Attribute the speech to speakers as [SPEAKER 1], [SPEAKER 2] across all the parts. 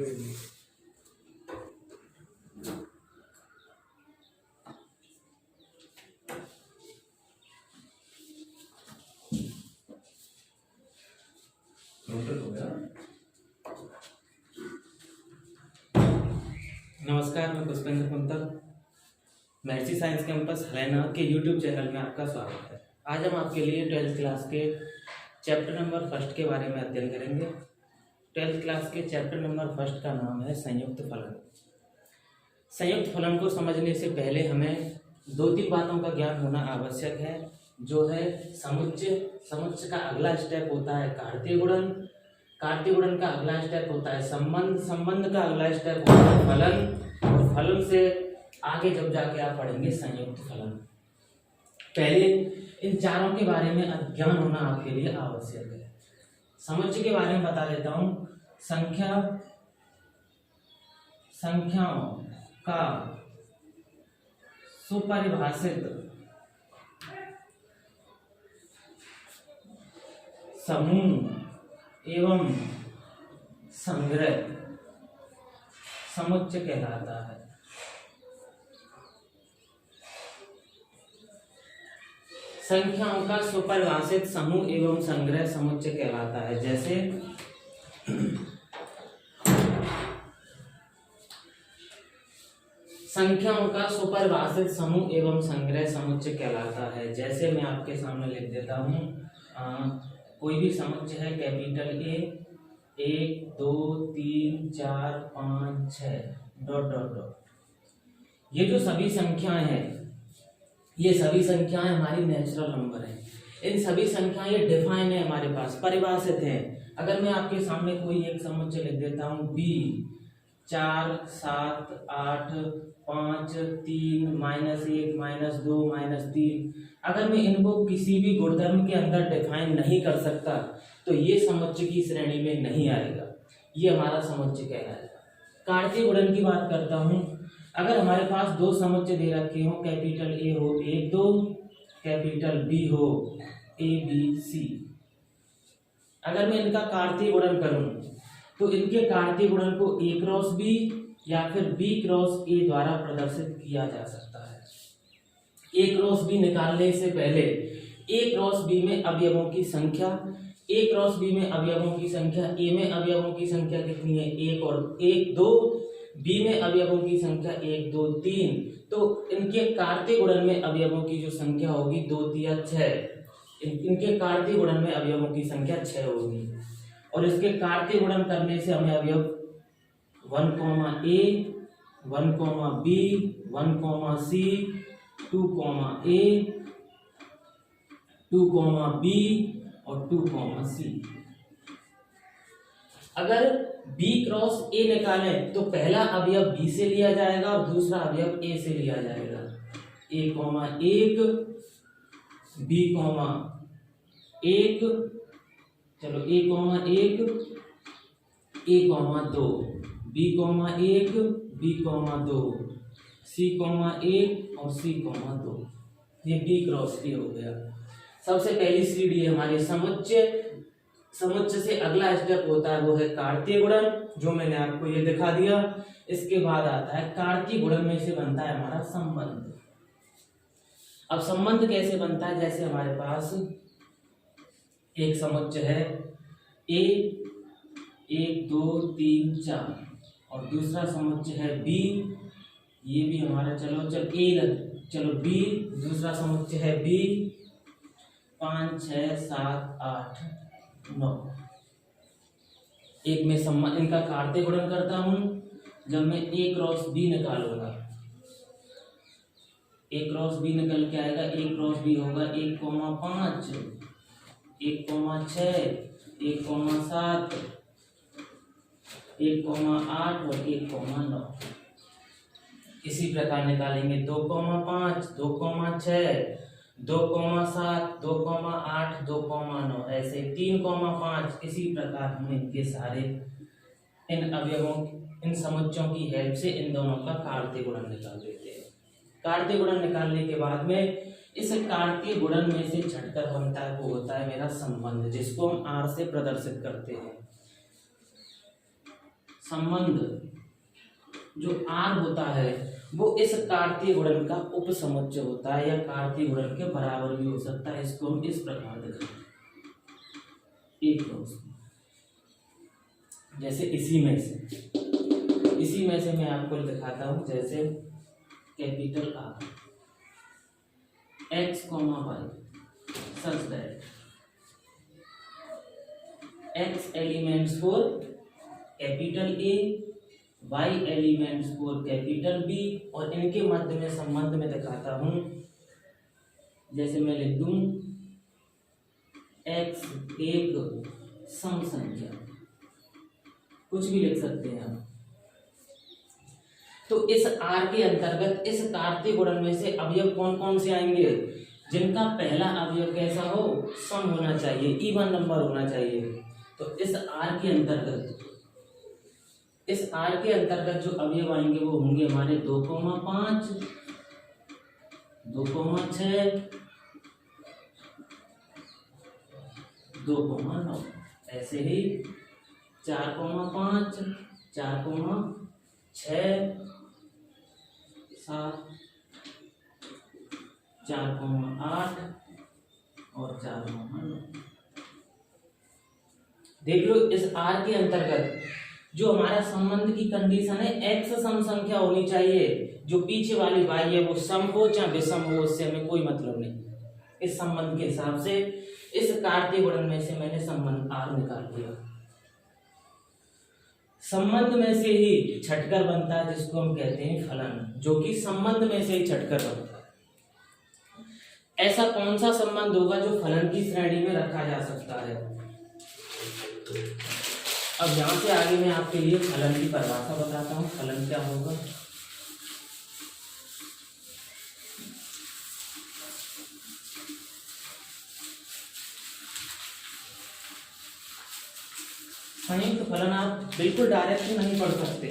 [SPEAKER 1] नमस्कार, मैं पुष्पेंद्र कुंतल महर्षि science campus Halaina के यूट्यूब चैनल में आपका स्वागत है। आज हम आपके लिए 12th क्लास के चैप्टर नंबर 1 के बारे में अध्ययन करेंगे। 12th क्लास के चैप्टर नंबर 1 का नाम है संयुक्त फलन। संयुक्त फलन को समझने से पहले हमें 2-3 बातों का ज्ञान होना आवश्यक है, जो है समुच्चय। समुच्चय का अगला स्टेप होता है कार्तीय गुणन। कार्तीय गुणन का अगला स्टेप होता है संबंध। संबंध का अगला स्टेप होता है फलन, और फलन से आगे जब जाके आप पढ़ेंगे संयुक्त फलन। पहले इन चारों के बारे में ज्ञान होना आपके लिए आवश्यक है। समुच्चय के बारे में बता देता हूं। संख्याओं का सुपरिभाषित समूह एवं संग्रह समुच्चय कहलाता है। संख्याओं का सुपरिभाषित समूह एवं संग्रह समुच्चय कहलाता है। जैसे संख्याओं का सुपरिभाषित समूह एवं संग्रह समुच्चय कहलाता है। जैसे मैं आपके सामने लिख देता हूँ। कोई भी समुच्चय है, कैपिटल ए 1 2 3 4 5 6 ... ये जो सभी संख्याएं हैं, ये सभी संख्याएं हमारी नेचुरल नंबर हैं। इन सभी संख्याएं ये डिफाइन है, हमारे पास परिभाषित हैं। अगर मैं आपके सामने कोई एक समुच्चय लिख देता हूँ b 4 7 8 5 3 -1 -2 -3, अगर मैं इनको किसी भी गुणधर्म के अंदर डिफाइन नहीं कर सकता तो ये समुच्चय की श्रेणी में नहीं आएगा, ये हमारा समुच्चय कहलाएगा। कार्तीय गुणन की बात करता हूँ। अगर हमारे पास दो समुच्चय दे रखे हो, कैपिटल ए हो 1 2, कैपिटल बी हो ABC, अगर मैं इनका कार्तीय गुणन करूं तो इनके कार्तीय गुणन को A क्रॉस B या फिर B क्रॉस A द्वारा प्रदर्शित किया जा सकता है। A क्रॉस B निकालने से पहले A क्रॉस B में अवयवों की संख्या, A क्रॉस B में अवयवों की संख्या, A में अवयवों की संख्या कितनी है 1 और 1 2, B में अवयवों की संख्या 1 2 3, तो इनके कार्तीय गुणन में अवयवों की जो संख्या होगी 2 3 6, इनके कार्तीय गुणन में अवयवों की संख्या 6 होगी। और इसके कार्तीय गुणन करने से हमें अवयव 1 A 1 B 1 C 2 A 2 B और 2 C। अगर B क्रॉस A निकालें तो पहला अवयव B से लिया जाएगा और दूसरा अवयव A से लिया जाएगा। A 1 B 1, चलो A 1 A 2, B 1 B 2, C 1 और C 2, ये B क्रॉस A हो गया। सबसे पहली सीढ़ी है हमारी समुच्चय। समुच्चय से अगला स्टेप होता है वो है कार्तीय गुणन, जो मैंने आपको ये दिखा दिया। इसके बाद आता है कार्तीय गुणन में से बनता है हमारा संबंध। अब संबंध कैसे बनता है? जैसे हमारे पास एक समुच्चय है A 1 2 3 4 और दूसरा समुच्चय है B, ये भी हमारा चलो B, दूसरा समुच्चय है B 5 6 7 8 9। एक में संबंध, इनका कार्तीय गुणन करता हूं। जब मैं A क्रॉस B निकालूंगा, A क्रॉस B निकल के आएगा, A क्रॉस B होगा 1 5 1 6 1 7 1 8 और 1 9। इसी प्रकार निकालेंगे 2 5 2 6 2 7 2 8 2 9, ऐसे 3 5। इसी प्रकार हम इनके सारे इन अवयवों, इन समुच्चयों की हेल्प से इन दोनों का कार्तीय गुणन निकाल देते हैं। कार्तीय गुणन निकालने के बाद में इस कार्तीय गुणन में से झटकर बनता है वो होता है मेरा संबंध, जिसको हम R से प्रदर्शित करते हैं। संबंध जो R होता है वो इस कार्तीय गुणन का उपसमुच्चय होता है या कार्तीय गुणन के बराबर भी हो सकता है। इसको हम इस प्रकार दिखाते हैं एक जैसे इसी में से मैं आपको दिखाता हूं, जैसे capital R x, y such that x elements for capital A, y elements for capital B, और इनके मध्य में संबंध में दिखाता हूं, जैसे मैं लिख दूं x एक सम संख्या, कुछ भी लिख सकते हैं आप। तो इस R के अंतर्गत इस कार्तीय गुणन में से अवयव कौन कौन से आएंगे? जिनका पहला अवयव कैसा हो, सम होना चाहिए, इवन नंबर होना चाहिए। तो इस R के अंतर्गत जो अवयव आएंगे वो होंगे हमारे 2,5, 2,6, 2,9, ऐसे ही 4,5, 4,6, 7, 4,8 और 4,9। देख लो इस R के अंतर्गत जो हमारा संबंध की कंडीशन है x सम संख्या होनी चाहिए, जो पीछे वाली y है वो सम हो चाहे विषम हो, उससे हमें कोई मतलब नहीं। इस संबंध के हिसाब से इस कार्तीय गुणन में से मैंने संबंध R निकाल लिया। संबंध में से ही छटकर बनता है जिसको हम कहते हैं फलन, जो कि संबंध में से ही छटकर बनता है। ऐसा कौन सा संबंध होगा जो फलन की श्रेणी में रखा जा सकता है? अब यहां से आगे मैं आपके लिए फलन की परिभाषा बताता हूं, फलन क्या होगा। संयुक्त फलन आप बिल्कुल डायरेक्ट नहीं पढ़ सकते।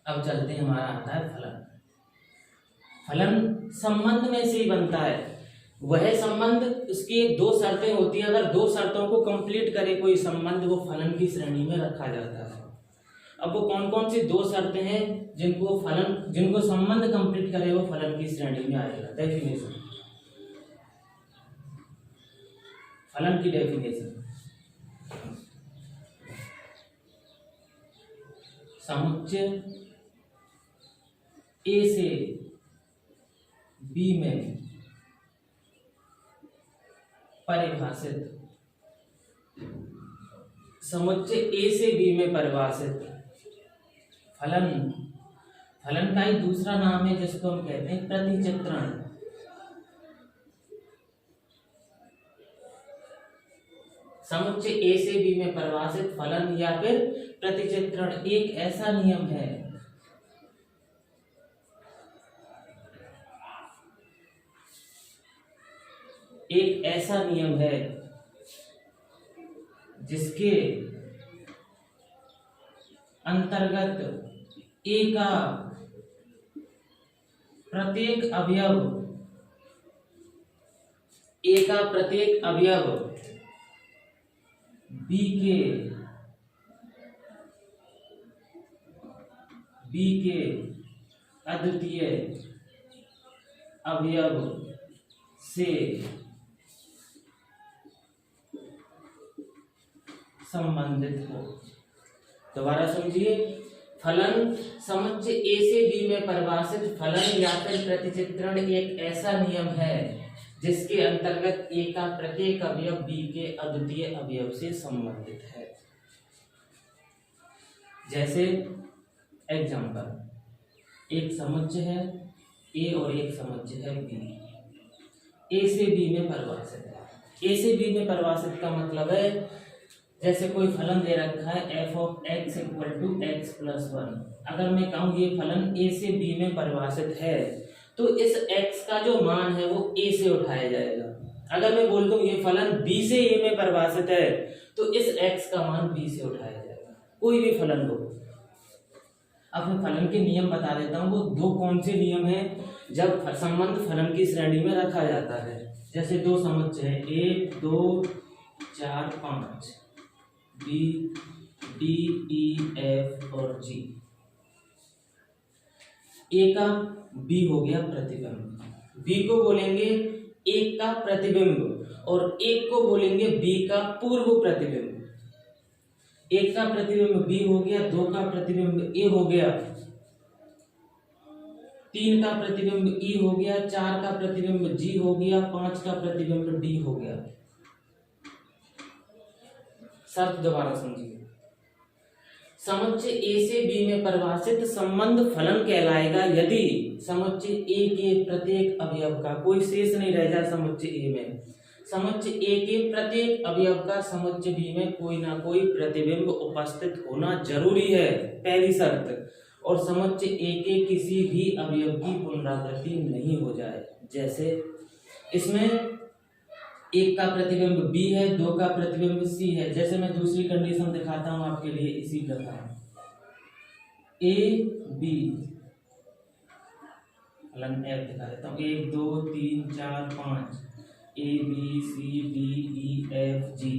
[SPEAKER 1] अब चलते हैं, हमारा आता है फलन। फलन संबंध में से ही बनता है। वह संबंध, उसकी दो शर्तें होती है, अगर दो शर्तों को कंप्लीट करे कोई संबंध वो फलन की श्रेणी में रखा जाता है। अब वो कौन कौन सी दो शर्तें हैं जिनको संबंध कंप्लीट करे वो फलन की श्रेणी में आएगा। डेफिनेशन, फलन की डेफिनेशन, समुच्चय ए से बी में परिभाषित, समुच्चय ए से बी में परिभाषित फलन, फलन का ही दूसरा नाम है जिसको हम कहते हैं प्रतिचित्रण। समुच्चय ए से बी में परिभाषित फलन या फिर प्रतिचित्रण एक ऐसा नियम है जिसके अंतर्गत ए का प्रत्येक अवयव बी के अद्वितीय अवयव से संबंधित हो। दोबारा समझिए, फलन समुच्चय ए से बी में परिभाषित फलन या फिर प्रतिचित्रण एक ऐसा नियम है जिसके अंतर्गत ए का प्रत्येक अवयव बी के अद्वितीय अवयव से संबंधित है। जैसे एग्जांपल, एक समुच्चय है ए और एक समुच्चय है बी, ए से बी में परिभाषित है। ए से बी में परिभाषित का मतलब है जैसे कोई फलन दे रखा है f of x equal to x plus 1। अगर मैं कहूँ ये फलन a से b में परिभाषित है तो इस x का जो मान है वो a से उठाया जाएगा। अगर मैं बोल दूं ये फलन b से a में परिभाषित है तो इस x का मान b से उठाया जाएगा, कोई भी फलन हो। अब मैं फलन के नियम बता देता हूँ, वो दो कौन से नियम हैं जब संबंध फलन की श्रेणी में रखा जाता है। जैसे दो समुच्चय है 1 2 4 5, बी, डी, ई, एफ और जी। ए का बी हो गया प्रतिबिंब, बी को बोलेंगे एक का प्रतिबिंब और एक को बोलेंगे बी का पूर्व प्रतिबिंब। एक का प्रतिबिंब बी हो गया, दो का प्रतिबिंब ए हो गया, तीन का प्रतिबिंब ई हो गया, चार का प्रतिबिंब जी हो गया, पांच का प्रतिबिंब डी हो गया। शर्त दोबारा समझिए, समुच्चय ए से बी में परिभाषित संबंध फलन कहलाएगा यदि समुच्चय ए के प्रत्येक अवयव का, कोई शेष नहीं रह जाए समुच्चय ए में, समुच्चय ए के प्रत्येक अवयव का समुच्चय बी में कोई ना कोई प्रतिबिंब उपस्थित होना जरूरी है, पहली शर्त। और समुच्चय ए के किसी भी अवयव की पुनरावृत्ति नहीं हो जाए। जैसे इसमें एक का प्रतिबिंब बी है, दो का प्रतिबिंब सी है। जैसे मैं दूसरी कंडीशन दिखाता हूं आपके लिए इसी प्रकार, ए बी, फलन एफ दिखा देता हूं, 1 2 3 4 5, A B C D E F G.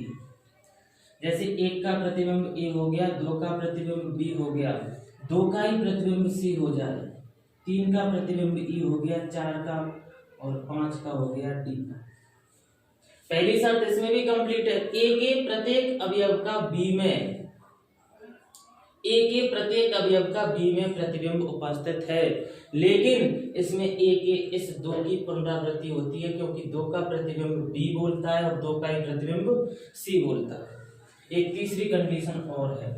[SPEAKER 1] जैसे एक का प्रतिबिंब ए हो गया, दो का प्रतिबिंब बी हो गया, दो का ही प्रतिबिंब सी हो जाए, तीन का प्रतिबिंब ई हो गया, चार का और पांच का हो गया डी का। पहली शर्त इसमें भी कंप्लीट है, ए के प्रत्येक अवयव का बी में, ए के प्रत्येक अवयव का बी में प्रतिबिंब उपस्थित है। लेकिन इसमें ए के इस दो की पुनरावृत्ति होती है क्योंकि दो का प्रतिबिंब बी बोलता है और दो का ही प्रतिबिंब सी बोलता है। एक तीसरी कंडीशन और है,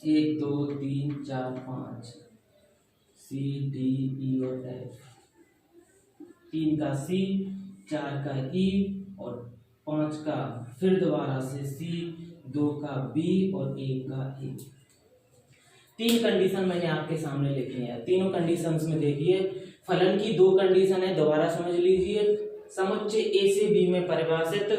[SPEAKER 1] एक दो तीन चार पांच, सी डी ई और एफ, तीन का सी, चार का ई और पांच का फिर दोबारा से सी, दो का बी और एक का ए। तीन कंडीशन मैंने आपके सामने लिखी है। तीनों कंडीशंस में देखिए, फलन की दो कंडीशन है, दोबारा समझ लीजिए। समुच्चय ए से बी में परिभाषित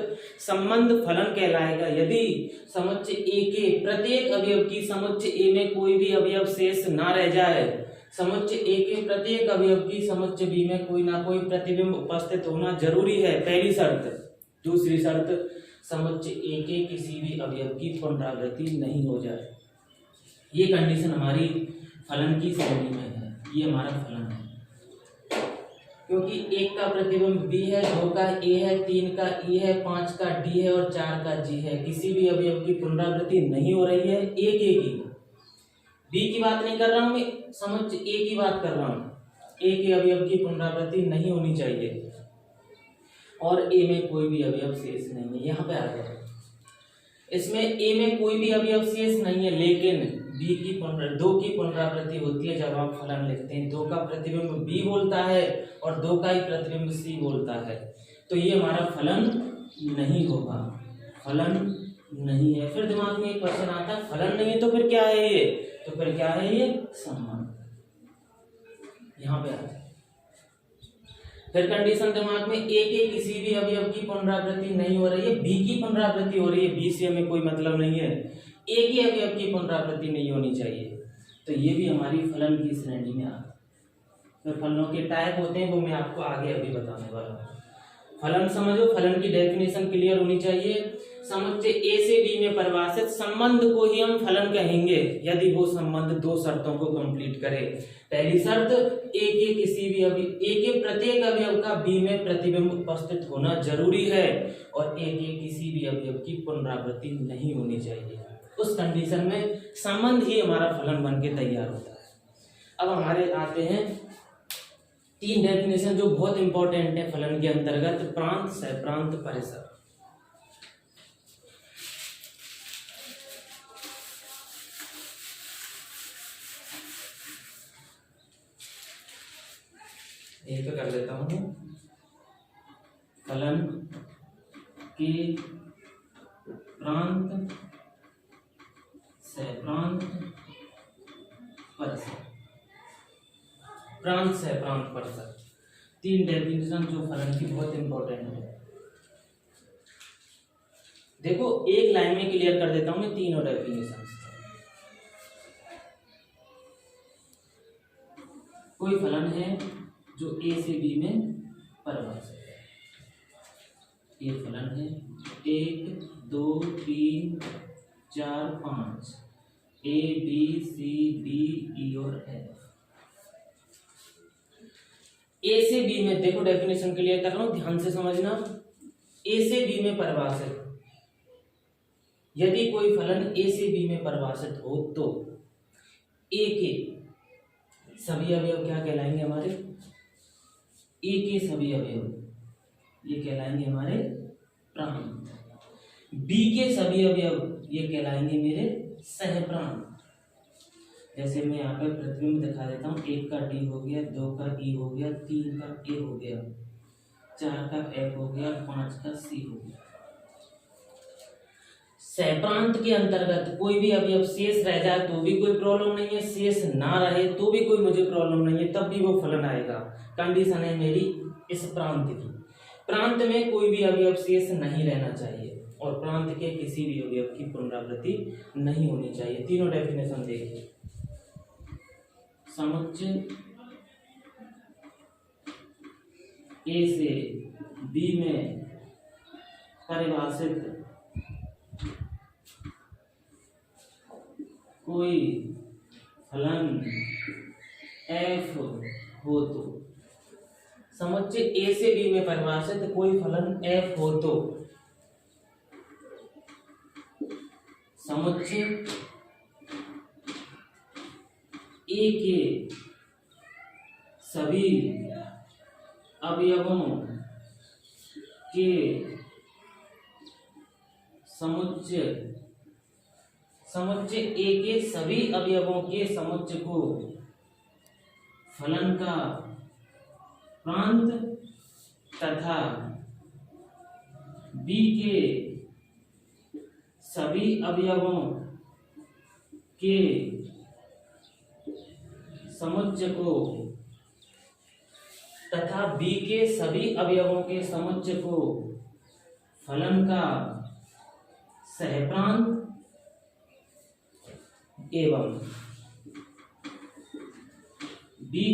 [SPEAKER 1] संबंध फलन कहलाएगा यदि समुच्चय ए के प्रत्येक अवयव की समुच्चय ए में कोई भी अवयव शेष ना रह जाए। समुच्चय ए के प्रत्येक अवयव की समुच्चय बी में कोई ना कोई प्रतिबिंब उपस्थित होना जरूरी है, पहली शर्त। दूसरी शर्त, समुच्चय ए के किसी भी अवयव की पुनरावृत्ति नहीं हो जाए। ये कंडीशन हमारी फलन की श्रेणी में है, ये हमारा फलन है। क्योंकि एक का प्रतिबिंब बी है, दो का ए है, तीन का ई है, पांच का डी है और चार का जी है। किसी भी अवयव की पुनरावृत्ति नहीं हो रही है, ए के की, बी की बात नहीं कर रहा हूं मैं, समुच्चय ए की बात कर रहा हूं। ए के अवयव की पुनरावृत्ति नहीं होनी चाहिए और ए में कोई भी अवयव शेष नहीं है। यहाँ पे आ गया, इसमें ए में कोई भी अवयव शेष नहीं है, लेकिन बी की दो की पुनरावृत्ति होती है जब आप फलन लिखते हैं। दो का प्रतिबिंब बी बोलता है और दो का ही प्रतिबिंब सी बोलता है, तो ये हमारा फलन नहीं होगा, फलन नहीं है। फिर दिमाग में एक क्वेश्चन आता है, फलन नहीं है तो फिर क्या है ये? तो फिर क्या है ये? संबंध। यहाँ पे आ जाए, फिर कंडीशन दिमाग में, ए के किसी भी अवयव की पुनरावृत्ति नहीं हो रही है, बी की पुनरावृत्ति हो रही है, बी से हमें कोई मतलब नहीं है, ए के अवयव की पुनरावृत्ति नहीं होनी चाहिए, तो ये भी हमारी फलन की श्रेणी में आ। फिर फलनों के टाइप होते हैं वो मैं आपको आगे अभी बताने वाला हूँ। फलन समझो, फलन की डेफिनेशन क्लियर होनी चाहिए। समुच्चय ए से बी में परिभाषित संबंध को ही हम फलन कहेंगे यदि वो संबंध दो शर्तों को कंप्लीट करे। पहली शर्त, ए के किसी भी ए के प्रत्येक अवयव का बी में प्रतिबिंब उपस्थित होना जरूरी है और ए के किसी भी अवयव की पुनरावृत्ति नहीं होनी चाहिए। उस कंडीशन में संबंध ही हमारा फलन बन के तैयार होता है। अब हमारे आते हैं तीन डेफिनेशन जो बहुत इंपॉर्टेंट है फलन के अंतर्गत, प्रांत, सहप्रांत, परिसर। एक कर लेता हूं, फलन के प्रांत, सहप्रांत, परिसर। प्रांत, सहप्रांत, परिसर, तीन डेफिनेशन जो फलन की बहुत इंपॉर्टेंट है। देखो एक लाइन में क्लियर कर देता हूं मैं तीनों डेफिनेशन। कोई फलन है जो ए से बी में परिभाषित है। ये फलन है 1 2 3 4 5 A B C D E और F। ए से बी में देखो, डेफिनेशन क्लियर कर रहा हूं, ध्यान से समझना। ए से बी में परिभाषित, यदि कोई फलन ए से बी में परिभाषित हो तो ए के सभी अवयव क्या कहलाएंगे हमारे, ए के सभी अवयव ये कहलाएंगे हमारे प्रांत। बी के सभी अवयव ये कहलाएंगे मेरे सहप्रांत। जैसे मैं यहाँ पर प्रतिबिंब दिखा देता हूँ, 1 का डी हो गया, 2 का ई हो गया, 3 का ए हो गया, 4 का एफ हो गया, 5 का सी हो गया। सहप्रांत के अंतर्गत कोई भी अवयव शेष रह जाए तो भी कोई प्रॉब्लम नहीं है, शेष ना रहे तो भी कोई मुझे प्रॉब्लम नहीं है, तब भी वो फलन आएगा। कंडीशन है मेरी इस प्रांत की, प्रांत में कोई भी अवयव शेष नहीं रहना चाहिए और प्रांत के किसी भी अवयव की पुनरावृत्ति नहीं होनी चाहिए। तीनों डेफिनेशन देखिए। समुच्चय ए से बी में परिभाषित कोई फलन f हो तो, समुच्चय ए से बी में परिभाषित कोई फलन f हो तो समुच्चय ए के सभी अवयवों के समुच्चय ए के सभी अवयवों के समुच्चय को फलन का प्रांत तथा बी के सभी अवयवों के समुच्चय को तथा बी के सभी अवयवों के समुच्चय को फलन का सहप्रांत एवं बी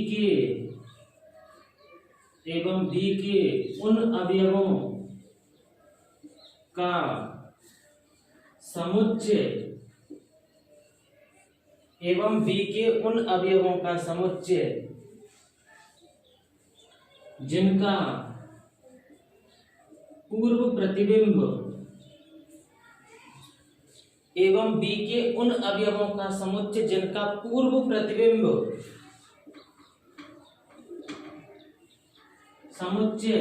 [SPEAKER 1] के उन अवयवों का समुच्चय एवं बी के उन अवयवों का समुच्चय जिनका पूर्व प्रतिबिंब एवं बी के उन अवयवों का समुच्चय जिनका पूर्व प्रतिबिंब समुच्चय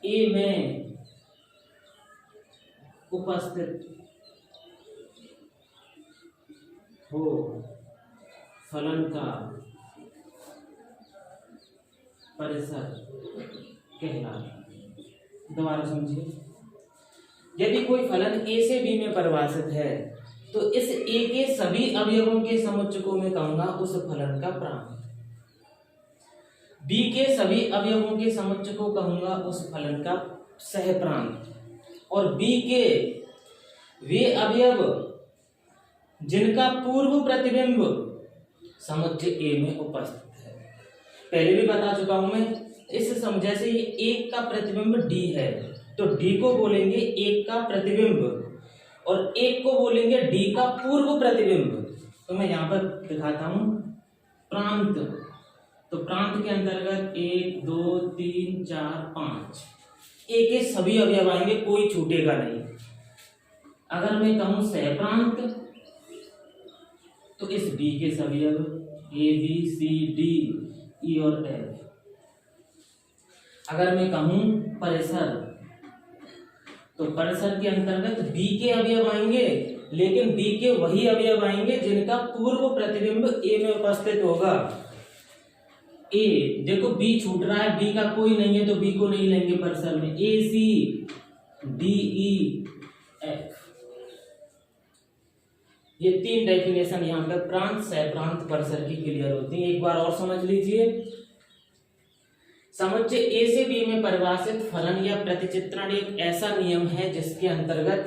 [SPEAKER 1] ए में उपस्थित हो फलन का परिसर कहलाता है। दोबारा समझिए, यदि कोई फलन ए से बी में परिभाषित है तो इस ए के सभी अवयवों के समुच्चय को मैं कहूंगा उस फलन का प्रांत, बी के सभी अवयवों के समुच्चय को कहूंगा उस फलन का सहप्रांत, और बी के वे अवयव जिनका पूर्व प्रतिबिंब समुच्चय ए में उपस्थित है। पहले भी बता चुका हूं मैं, इस समझे से ये एक का प्रतिबिंब डी है तो डी को बोलेंगे एक का प्रतिबिंब और एक को बोलेंगे डी का पूर्व प्रतिबिंब। तो मैं यहाँ पर दिखाता हूं प्रांत, तो प्रांत के अंतर्गत 1 2 3 4 5 ए के सभी अवयव आएंगे, कोई छूटेगा नहीं। अगर मैं कहूं सहप्रांत तो इस बी के सभी अवयव ए बी सी डी ई और एफ। अगर मैं कहूं परिसर तो परिसर के अंतर्गत बी के अवयव आएंगे, लेकिन बी के वही अवयव आएंगे जिनका पूर्व प्रतिबिंब ए में उपस्थित होगा। ए देखो बी छूट रहा है, बी का कोई नहीं है तो बी को नहीं लेंगे परिसर में। ए सी डी ई एफ, ये तीन डेफिनेशन यहाँ पे प्रांत सहप्रांत परिसर की क्लियर होती है। एक बार और समझ लीजिए, समुच्चय ए से बी में परिभाषित फलन या प्रतिचित्रण एक ऐसा नियम है जिसके अंतर्गत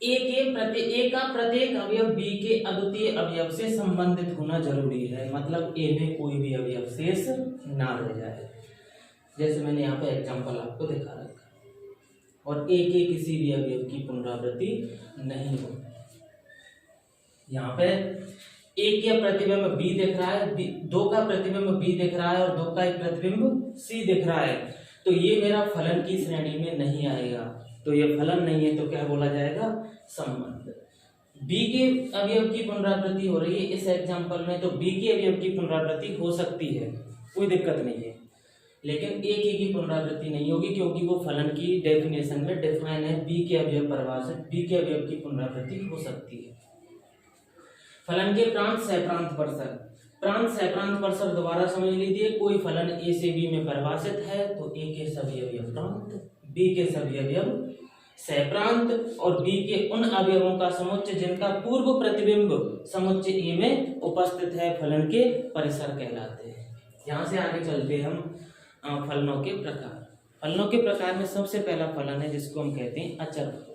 [SPEAKER 1] ए का प्रत्येक अवयव बी के अद्वितीय अवयव से संबंधित होना जरूरी है, मतलब ए में कोई भी अवयव शेष ना रह जाए। जैसे मैंने यहाँ पे एग्जांपल आपको दिखा रखा, और ए के किसी भी अवयव की पुनरावृत्ति नहीं हो। यहाँ पे एक का प्रतिबिंब बी दिख रहा है, दो का प्रतिबिंब बी दिख रहा है और दो का एक प्रतिबिंब सी दिख रहा है, तो ये मेरा फलन की श्रेणी में नहीं आएगा, तो ये फलन नहीं है, तो क्या बोला जाएगा, संबंध। बी के अवयव की पुनरावृत्ति हो रही है इस एग्जांपल में, तो बी के अवयव की पुनरावृत्ति हो सकती है, कोई दिक्कत नहीं है, लेकिन ए की पुनरावृत्ति नहीं होगी, क्योंकि वो फलन की डेफिनेशन में डिफाइन है, बी के अवयव परिभाषित, बी के अवयव की पुनरावृत्ति हो सकती है। फलन के प्रांत सहप्रांत परसर, प्रांत सहप्रांत परसर दोबारा समझ लीजिए। कोई फलन ए से बी में परिभाषित है तो ए के सभी अवयव प्रांत, बी के सभी अवयव सहप्रांत, और बी के उन अवयवों का समुच्चय जिनका पूर्व प्रतिबिंब समुच्चय ए में उपस्थित है फलन के परिसर कहलाते हैं। यहाँ से आगे चलते हम फलनों के प्रकार। फलनों के प्रकार में सबसे पहला फलन है जिसको हम कहते हैं अचर फलन।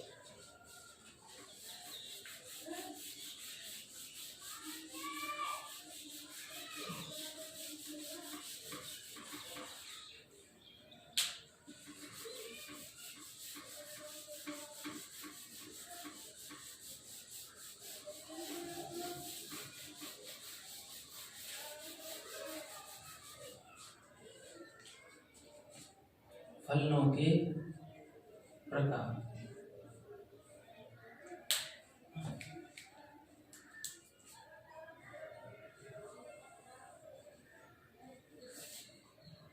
[SPEAKER 1] फलनों के प्रकार।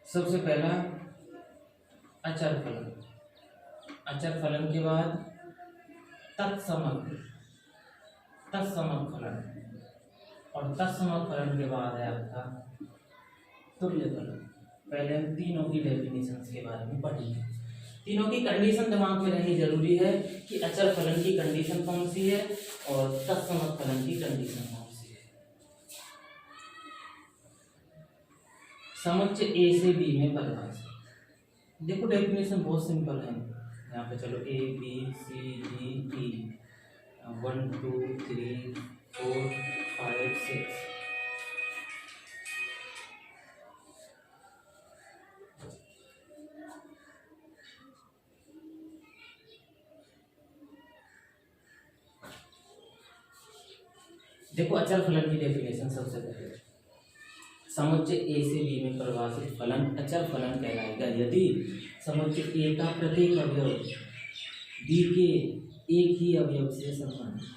[SPEAKER 1] सबसे पहला अचर फलन। अचर फलन के बाद तत्समक फलन, और तत्समक फलन के बाद है आपका तुल्य फलन। पहले हम तीनों की डेफिनेशंस के बारे में पढ़ेंगे। तीनों की कंडीशन दिमाग में रहनी जरूरी है कि अचर फलन की कंडीशन कौन सी है और तत्समक फलन की कंडीशन कौन सी है। समुच्चय ए से बी में परिभाषित। देखो डेफिनेशन बहुत सिंपल है, यहाँ पे चलो ए बी सी डी ई 1 2 3 4 5 6। देखो अचर फलन की डेफिनेशन सबसे पहले, समुच्चय ए से बी में परिभाषित फलन अचर फलन कहलाएगा यदि समुच्चय ए का प्रत्येक अवयव बी के एक ही अवयव से संबंधित।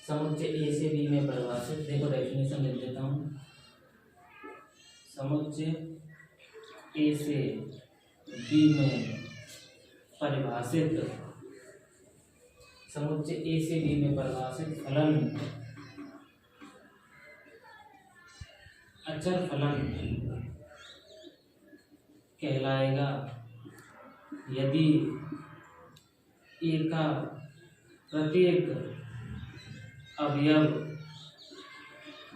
[SPEAKER 1] समुच्चय ए से बी में परिभाषित, देखो डेफिनेशन लिख देता हूं। समुच्चय ए से बी में परिभाषित, समुच्चय ए से बी में परिभाषित फलन अचर फलन कहलाएगा यदि ए का प्रत्येक अवयव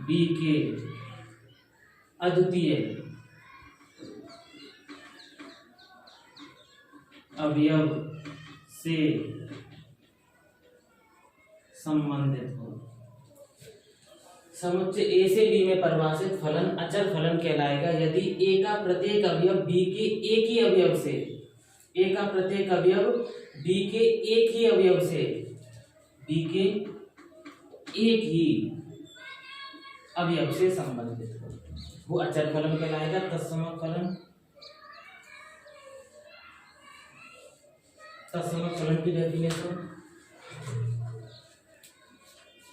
[SPEAKER 1] बी के अद्वितीय अवयव से संबंधित हो। समुच्चय ए से बी में परिभाषित फलन अचर फलन कहलाएगा यदि ए का प्रत्येक अवयव बी के एक ही अवयव से, ए का प्रत्येक अवयव बी के एक ही अवयव से, बी के एक ही अवयव से संबंधित हो, वो अचर फलन कहलाएगा। तत्समक फलन, तत्समक फलन की डेफिनेशन,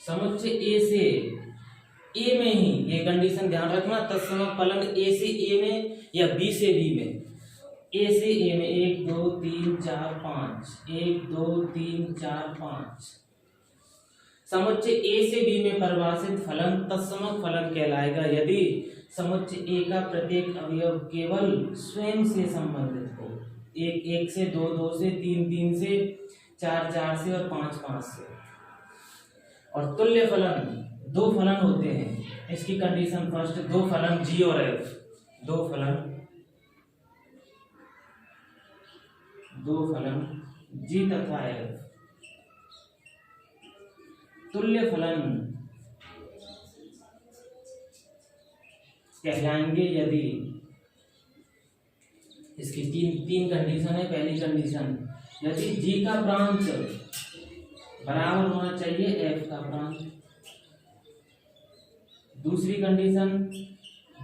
[SPEAKER 1] समुच्चय ए से ए में ही, ये कंडीशन ध्यान रखना, तत्समक फलन ए से ए में या बी से बी में, ए से ए में 1 2 3 4 5, 1 2 3 4 5। समुच्चय ए से बी में परिभाषित फलन तत्समक फलन कहलाएगा यदि समुच्चय ए का प्रत्येक अवयव केवल स्वयं से संबंधित हो, 1 1 से, 2 2 से, 3 3 से, 4 4 से और 5 5 से। और तुल्य फलन, दो फलन होते हैं, इसकी कंडीशन फर्स्ट, दो फलन जी और एफ, दो फलन दो फलन जी तथा एफ तुल्य फलन कहलाएंगे यदि इसकी तीन कंडीशन है। पहली कंडीशन, यदि जी का प्रांत बराबर होना चाहिए एफ का प्रांत। दूसरी कंडीशन,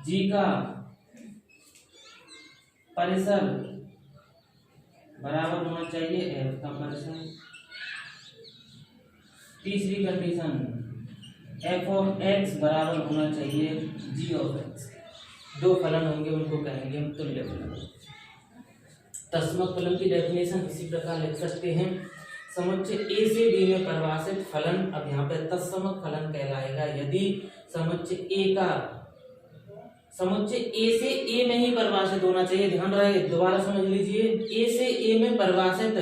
[SPEAKER 1] जी का परिसर बराबर होना चाहिए एफ का परिसर। तीसरी कंडीशन, एफ ऑफ एक्स बराबर होना चाहिए जी ऑफ एक्स। दो फलन होंगे, उनको कहेंगे हम तुल्य फलन। तत्समक फलन की डेफिनेशन इसी प्रकार लिख सकते हैं, समुच्चय ए से बी में परिभाषित फलन, अब यहाँ पे तत्समक फलन कहलाएगा यदि समुच्चय ए से ए में ही परिभाषित होना चाहिए। ध्यान रहे, दोबारा समझ लीजिए, ए से ए में परिभाषित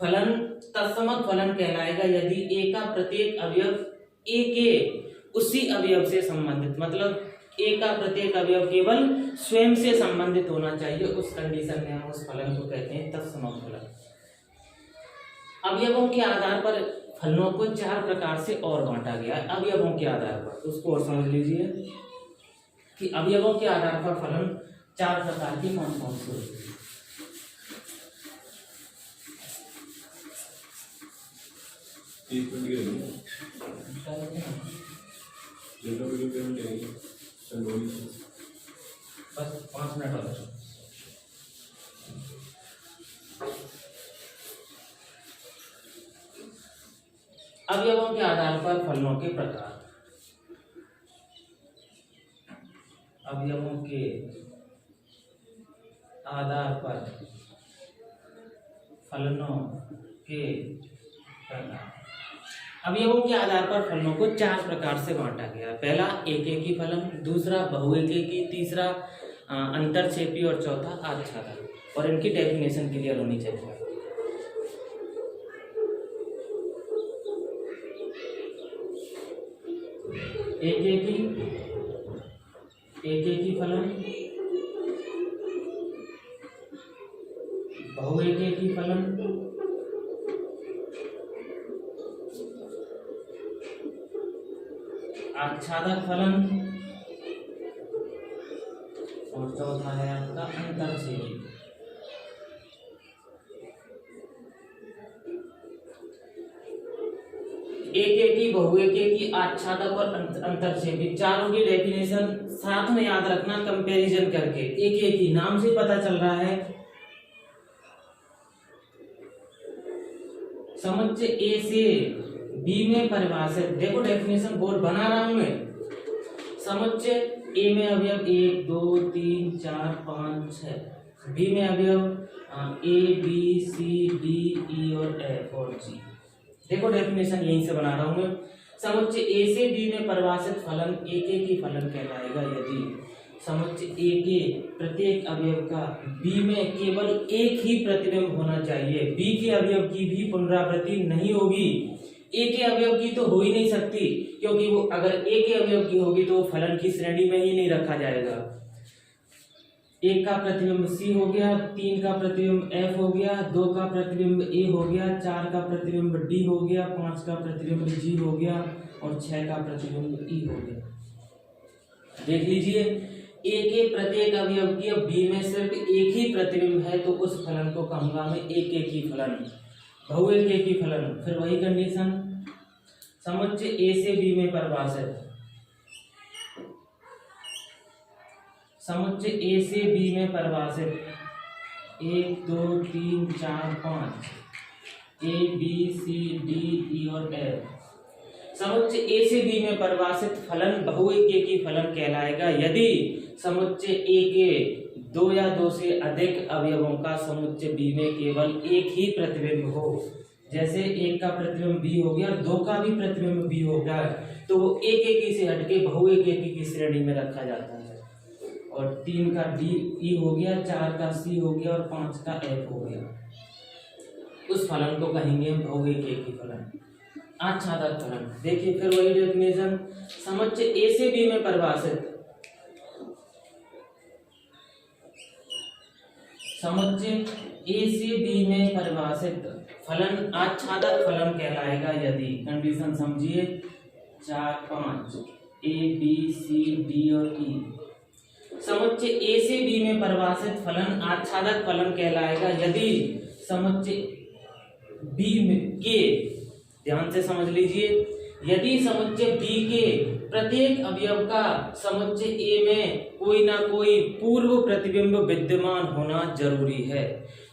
[SPEAKER 1] फलन तत्समक फलन कहलाएगा यदि ए का प्रत्येक अवयव ए के उसी अवयव से संबंधित, मतलब ए का प्रत्येक अवयव केवल स्वयं से संबंधित होना चाहिए। उस कंडीशन में हम उस फलन को कहते हैं तत्समक फलन। अवयवों के आधार पर फलनों को चार प्रकार से और बांटा गया है। अवयवों के आधार पर, उसको और समझ लीजिए कि अवयवों के आधार पर फलन चार प्रकार के कौन कौन से होते हैं। बस 5 मिनट और। अवयवों के आधार पर फलनों के प्रकार। अवयवों के आधार पर फलनों के प्रकार। अवयवों के आधार पर फलनों को चार प्रकार से बांटा गया। पहला एकेकी फलन, दूसरा बहुएकेकी, तीसरा अंतरक्षेपी और चौथा आच्छादक। और इनकी डेफिनेशन क्लियर होनी चाहिए। एकेकी फलन, बहुएकेकी फलन, आच्छादक फलन और चौथा है आपका अंतरक्षेपी। एकेकी, बहुएकेकी, आच्छादक और अंतरक्षेपी, चारों की डेफिनेशन साथ में याद रखना कंपैरिजन करके। एकेकी नाम से पता चल रहा है समुच्चय ए से बी में परिभाषित, देखो डेफिनेशन बोर्ड बना रहा हूं मैं। समुच्चय ए में अवयव 1 2 3 4 5 6, बी में अवयव ए बी सी डी ई और एफ और जी। देखो डेफिनेशन यहीं से बना रहा हूं मैं। समुच्चय ए से बी में परिभाषित फलन एकेकी फलन कहलाएगा यदि समुच्चय ए के प्रत्येक अवयव का बी में केवल एक ही प्रतिबिंब होना चाहिए। बी के अवयव की भी पुनरावृत्ति नहीं होगी। ए के अवयव की तो हो ही नहीं सकती, क्योंकि वो अगर ए के अवयव की होगी तो फलन की श्रेणी में ही नहीं रखा जाएगा। एक का प्रतिबिंब सी हो गया, 3 का प्रतिबिंब एफ हो गया, 2 का प्रतिबिंब ए हो गया, 4 का प्रतिबिंब डी हो गया, 5 का प्रतिबिंब जी हो गया और 6 का प्रतिबिंब ई हो गया। देख लीजिए, ए के प्रत्येक अवयव की अब बी में सिर्फ एक ही प्रतिबिंब है तो उस फलन को कहूंगा मैं एकेकी फलन, बहुएकेकी फलन। फिर वही कंडीशन, समुच्चय ए से बी में परिभाषित, समुच्चय ए से बी में परिभाषित 1 2 3 4 5 ए बी सी डी ई और एफ। समुच्चय ए से बी में परिभाषित फलन बहुएकेकी फलन कहलाएगा यदि समुच्चय ए के 2 या 2 से अधिक अवयवों का समुच्चय बी में केवल एक ही प्रतिबिंब हो। जैसे 1 का प्रतिबिंब बी हो गया, 2 का भी प्रतिबिंब बी हो गया, तो वो एकेकी से हटके बहुएकेकी की श्रेणी में रखा जाता है। और 3 का डी ई हो गया, 4 का सी हो गया और 5 का एफ हो गया, उस फलन को कहेंगे हम बहुएकेकी फलन। आच्छादक फलन, देखिए फिर वही डेफिनेशन, समुच्चय ए से बी में परिभाषित, समुच्चय ए से बी में परिभाषित फलन आच्छादक फलन कहलाएगा यदि, कंडीशन समझिए 4 5 ए बी सी डी और ई। समुच्चय ए से बी में परिभाषित फलन आच्छादक फलन कहलाएगा यदि समुच्चय बी के, ध्यान से समझ लीजिए, यदि समुच्चय बी के प्रत्येक अवयव का समुच्चय ए में कोई ना कोई पूर्व प्रतिबिंब विद्यमान होना जरूरी है।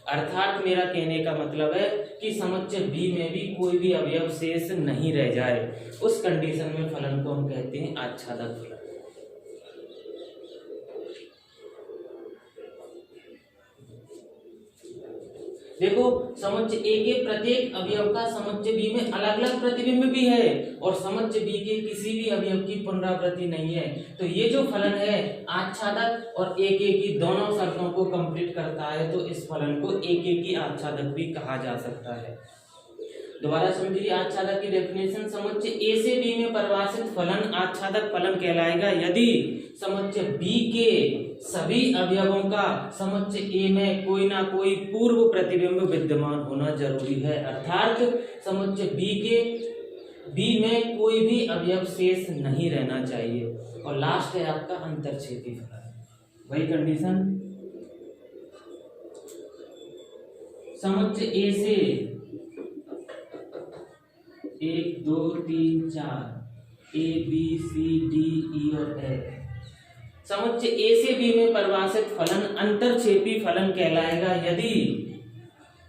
[SPEAKER 1] अर्थात मेरा कहने का मतलब है कि समुच्चय बी में भी कोई भी अवयव शेष नहीं रह जाए, उस कंडीशन में फलन को हम कहते हैं आच्छादक फलन। देखो, समुच्चय ए के प्रत्येक अवयव का समुच्चय बी में अलग अलग प्रतिबिंब भी है और समुच्चय बी के किसी भी अवयव की पुनरावृत्ति नहीं है, तो ये जो फलन है आच्छादक और एक की दोनों शर्तों को कंप्लीट करता है, तो इस फलन को एक की आच्छादक भी कहा जा सकता है। दोबारा समझिए आच्छादक की डेफिनेशन, समुच्चय ए से बी में परिभाषित फलन आच्छादक फलन कहलाएगा यदि समुच्चय बी के सभी अवयवों का समुच्चय ए में कोई ना कोई पूर्व प्रतिबिंब विद्यमान होना जरूरी है। अर्थात समुच्चय बी में कोई भी अवयव शेष नहीं रहना चाहिए। और लास्ट है आपका अंतरछेदी फलन, वही कंडीशन, समुच्चय ए से 1 2 3 4 ए बी सी डी ई और एफ, समुच्चय ए से बी में परिभाषित फलन अंतरछेदी फलन कहलाएगा यदि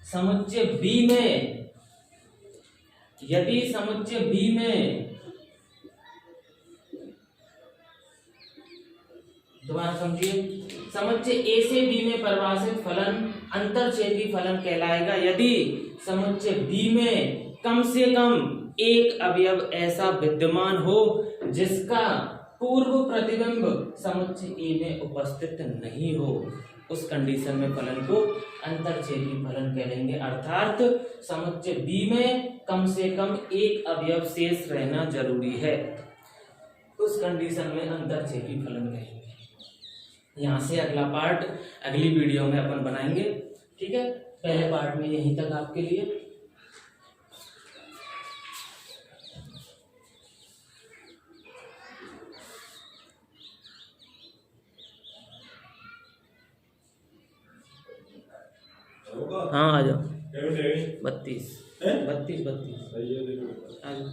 [SPEAKER 1] समुच्चय बी में दोबारा समझिए, समुच्चय ए से बी में परिभाषित फलन अंतरछेदी फलन कहलाएगा यदि समुच्चय बी में कम से कम एक अवयव ऐसा विद्यमान हो जिसका पूर्व प्रतिबिंब समुच्चय ए में उपस्थित नहीं हो, उस कंडीशन में फलन को अंतरछेदी फलन कहेंगे। अर्थात समुच्चय बी में कम से कम एक अवयव शेष रहना जरूरी है, उस कंडीशन में अंतरछेदी फलन कहेंगे। यहाँ से अगला पार्ट अगली वीडियो में अपन बनाएंगे, ठीक है। पहले पार्ट में यहीं तक आपके लिए। हाँ आ जाओ, 32 आ जाओ।